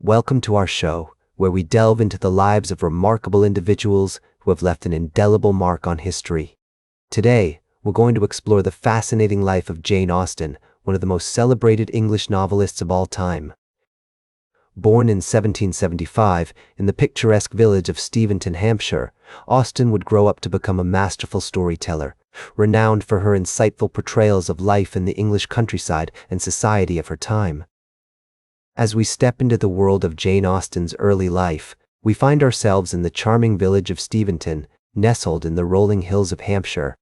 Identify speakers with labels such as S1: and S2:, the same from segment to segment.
S1: Welcome to our show, where we delve into the lives of remarkable individuals who have left an indelible mark on history. Today, we're going to explore the fascinating life of Jane Austen, one of the most celebrated English novelists of all time. Born in 1775 in the picturesque village of Steventon, Hampshire, Austen would grow up to become a masterful storyteller, renowned for her insightful portrayals of life in the English countryside and society of her time. As we step into the world of Jane Austen's early life, we find ourselves in the charming village of Steventon, nestled in the rolling hills of Hampshire.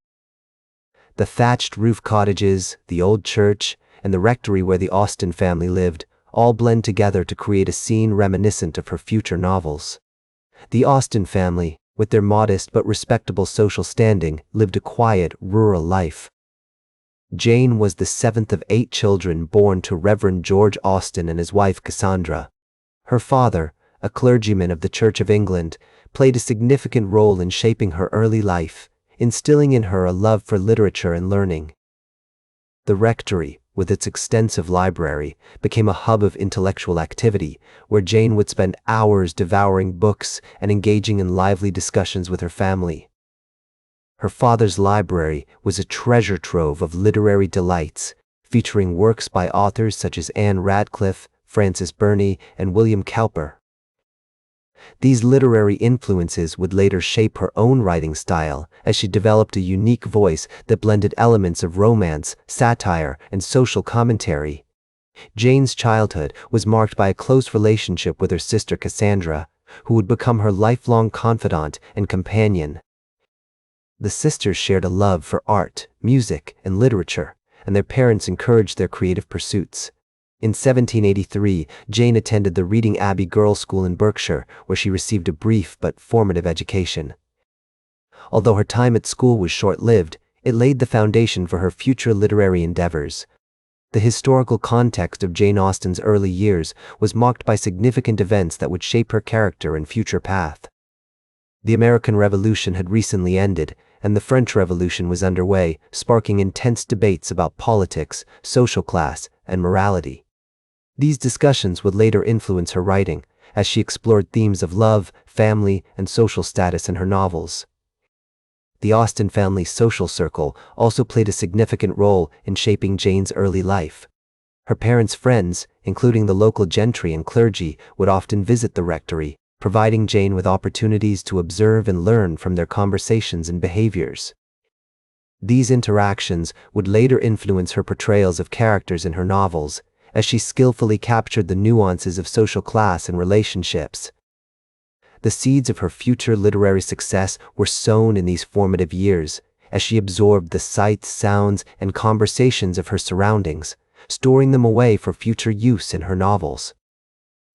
S1: The thatched roof cottages, the old church, and the rectory where the Austen family lived all blend together to create a scene reminiscent of her future novels. The Austen family, with their modest but respectable social standing, lived a quiet, rural life. Jane was the seventh of 8 children born to Reverend George Austen and his wife Cassandra. Her father, a clergyman of the Church of England, played a significant role in shaping her early life, instilling in her a love for literature and learning. The rectory, with its extensive library, became a hub of intellectual activity, where Jane would spend hours devouring books and engaging in lively discussions with her family. Her father's library was a treasure trove of literary delights, featuring works by authors such as Anne Radcliffe, Frances Burney, and William Cowper. These literary influences would later shape her own writing style, as she developed a unique voice that blended elements of romance, satire, and social commentary. Jane's childhood was marked by a close relationship with her sister Cassandra, who would become her lifelong confidant and companion. The sisters shared a love for art, music, and literature, and their parents encouraged their creative pursuits. In 1783, Jane attended the Reading Abbey Girls' School in Berkshire, where she received a brief but formative education. Although her time at school was short-lived, it laid the foundation for her future literary endeavors. The historical context of Jane Austen's early years was marked by significant events that would shape her character and future path. The American Revolution had recently ended, and the French Revolution was underway, sparking intense debates about politics, social class, and morality. These discussions would later influence her writing, as she explored themes of love, family, and social status in her novels. The Austen family's social circle also played a significant role in shaping Jane's early life. Her parents' friends, including the local gentry and clergy, would often visit the rectory, providing Jane with opportunities to observe and learn from their conversations and behaviors. These interactions would later influence her portrayals of characters in her novels, as she skillfully captured the nuances of social class and relationships. The seeds of her future literary success were sown in these formative years, as she absorbed the sights, sounds, and conversations of her surroundings, storing them away for future use in her novels.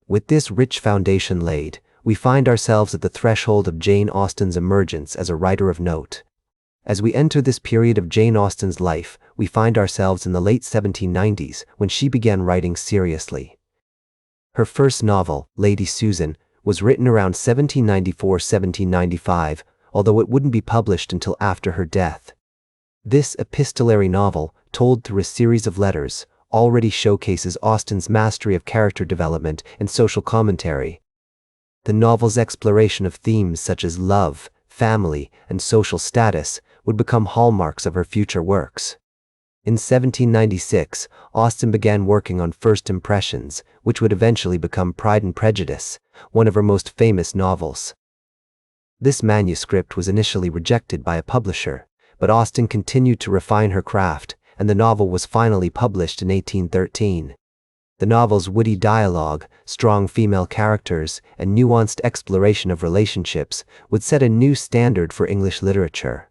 S1: With this rich foundation laid, we find ourselves at the threshold of Jane Austen's emergence as a writer of note. As we enter this period of Jane Austen's life, we find ourselves in the late 1790s when she began writing seriously. Her first novel, Lady Susan, was written around 1794-1795, although it wouldn't be published until after her death. This epistolary novel, told through a series of letters, already showcases Austen's mastery of character development and social commentary. The novel's exploration of themes such as love, family, and social status would become hallmarks of her future works. In 1796, Austen began working on First Impressions, which would eventually become Pride and Prejudice, one of her most famous novels. This manuscript was initially rejected by a publisher, but Austen continued to refine her craft, and the novel was finally published in 1813. The novel's witty dialogue, strong female characters, and nuanced exploration of relationships would set a new standard for English literature.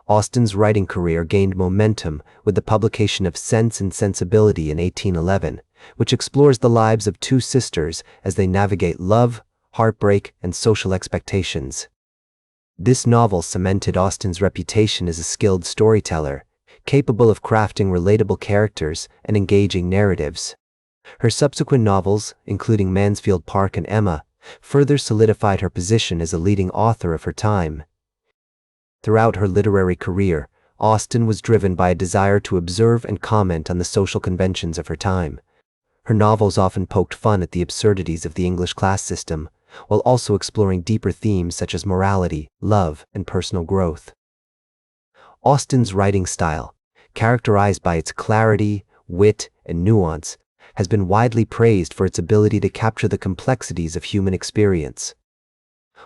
S1: Austen's writing career gained momentum with the publication of Sense and Sensibility in 1811, which explores the lives of 2 sisters as they navigate love, heartbreak, and social expectations. This novel cemented Austen's reputation as a skilled storyteller, capable of crafting relatable characters and engaging narratives. Her subsequent novels, including Mansfield Park and Emma, further solidified her position as a leading author of her time. Throughout her literary career, Austen was driven by a desire to observe and comment on the social conventions of her time. Her novels often poked fun at the absurdities of the English class system, while also exploring deeper themes such as morality, love, and personal growth. Austen's writing style, characterized by its clarity, wit, and nuance, has been widely praised for its ability to capture the complexities of human experience.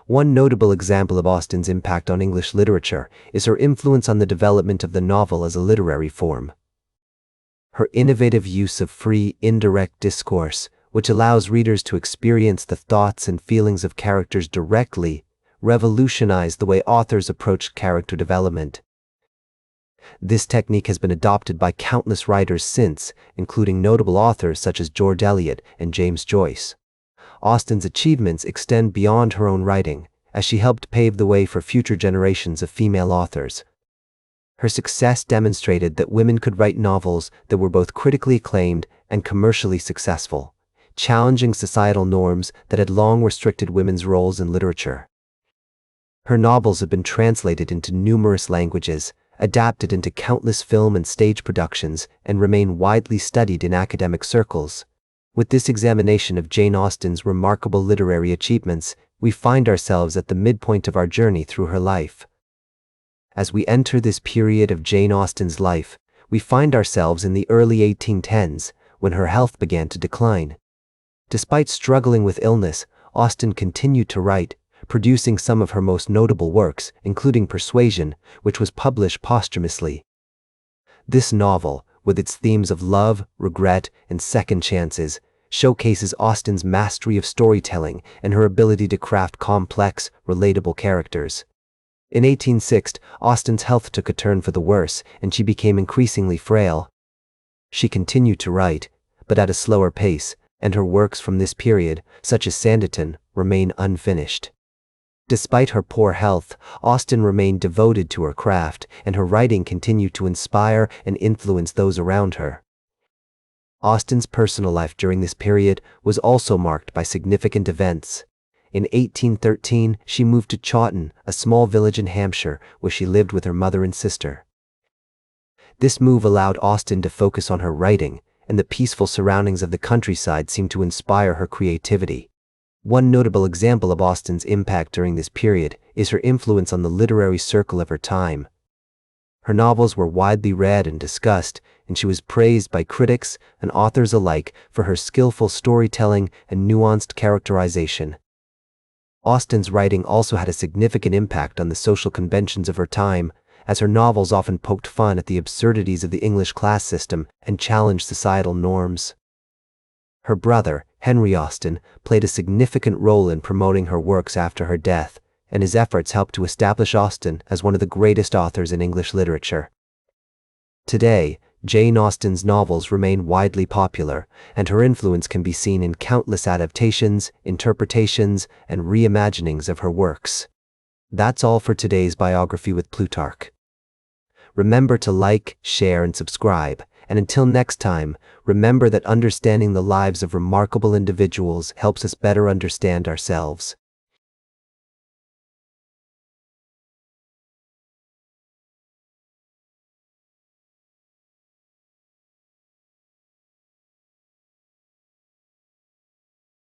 S1: One notable example of Austen's impact on English literature is her influence on the development of the novel as a literary form. Her innovative use of free, indirect discourse, which allows readers to experience the thoughts and feelings of characters directly, revolutionized the way authors approached character development. This technique has been adopted by countless writers since, including notable authors such as George Eliot and James Joyce. Austen's achievements extend beyond her own writing, as she helped pave the way for future generations of female authors. Her success demonstrated that women could write novels that were both critically acclaimed and commercially successful, challenging societal norms that had long restricted women's roles in literature. Her novels have been translated into numerous languages, adapted into countless film and stage productions, and remain widely studied in academic circles. With this examination of Jane Austen's remarkable literary achievements, we find ourselves at the midpoint of our journey through her life. As we enter this period of Jane Austen's life, we find ourselves in the early 1810s, when her health began to decline. Despite struggling with illness, Austen continued to write, producing some of her most notable works, including Persuasion, which was published posthumously. This novel, with its themes of love, regret, and second chances, showcases Austen's mastery of storytelling and her ability to craft complex, relatable characters. In 1806, Austen's health took a turn for the worse, and she became increasingly frail. She continued to write, but at a slower pace, and her works from this period, such as Sanditon, remain unfinished. Despite her poor health, Austen remained devoted to her craft, and her writing continued to inspire and influence those around her. Austen's personal life during this period was also marked by significant events. In 1813, she moved to Chawton, a small village in Hampshire, where she lived with her mother and sister. This move allowed Austen to focus on her writing, and the peaceful surroundings of the countryside seemed to inspire her creativity. One notable example of Austen's impact during this period is her influence on the literary circle of her time. Her novels were widely read and discussed, and she was praised by critics and authors alike for her skillful storytelling and nuanced characterization. Austen's writing also had a significant impact on the social conventions of her time, as her novels often poked fun at the absurdities of the English class system and challenged societal norms. Her brother, Henry Austen, played a significant role in promoting her works after her death, and his efforts helped to establish Austen as one of the greatest authors in English literature. Today, Jane Austen's novels remain widely popular, and her influence can be seen in countless adaptations, interpretations, and reimaginings of her works. That's all for today's Biography with Plutarch. Remember to like, share, and subscribe. And until next time, remember that understanding the lives of remarkable individuals helps us better understand ourselves.